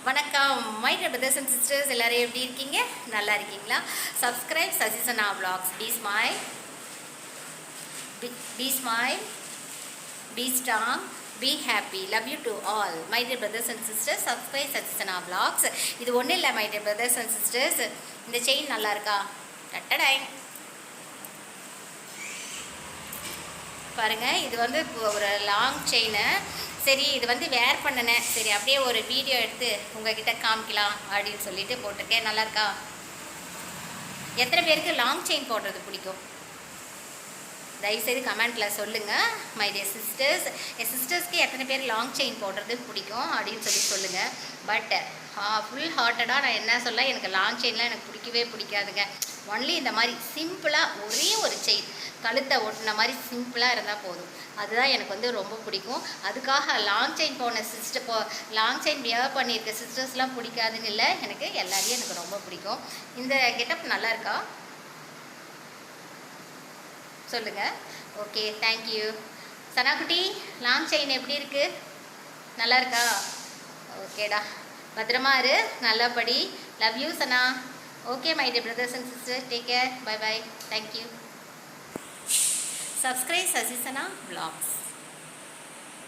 வணக்கம் my brothers and sisters, எல்லாரும் எப்படி இருக்கீங்க? நல்லா இருக்கீங்களா? Subscribe Sasisana vlogs. Be smile, be strong, be happy. Love you to all. My dear brothers and sisters, subscribe சசிசனா vlogs. இது ஒன்றும் இல்லை my dear brothers and sisters. இந்த செயின் நல்லா இருக்கா? டட்டடாய் பாருங்கள், இது வந்து ஒரு லாங் செயினு. சரி, இது வந்து வேர் பண்ணினேன். சரி, அப்படியே ஒரு வீடியோ எடுத்து உங்ககிட்ட காமிக்கலாம் அப்படின்னு சொல்லிட்டு போட்டிருக்கேன். நல்லா இருக்கா? எத்தனை பேருக்கு லாங் செயின் போடுறது பிடிக்கும்? தயவுசெய்து கமெண்ட்டில் சொல்லுங்கள் மை டியர் சிஸ்டர்ஸ். என் சிஸ்டர்ஸ்க்கு எத்தனை பேர் லாங் செயின் போடுறது பிடிக்கும் அப்படின்னு சொல்லுங்கள். பட் ஃபுல் ஹார்ட்டடாக நான் என்ன சொல்ல, எனக்கு லாங் செயின்லாம் எனக்கு பிடிக்கவே பிடிக்காதுங்க. ஒன்லி இந்த மாதிரி சிம்பிளாக ஒரே ஒரு செயின் கழுத்தை ஒட்டின மாதிரி சிம்பிளாக இருந்தால் போதும். அதுதான் எனக்கு வந்து ரொம்ப பிடிக்கும். அதுக்காக லாங் செயின் போன லாங் செயின் வியர் பண்ணியிருக்க சிஸ்டர்ஸ்லாம் பிடிக்காதுன்னு இல்லை, எனக்கு எல்லாரையும் எனக்கு ரொம்ப பிடிக்கும். இந்த கெட்டப் நல்லா இருக்கா சொல்லுங்கள். Okay, thank you. சனாக்குட்டி, லாங் செயின் எப்படி இருக்குது? நல்லா இருக்கா? ஓகேடா, பத்திரமா இரு, நல்லபடி. Love you Sana. Okay my dear brothers and sisters, take care. Bye bye. Thank you. Subscribe Sasisana vlogs.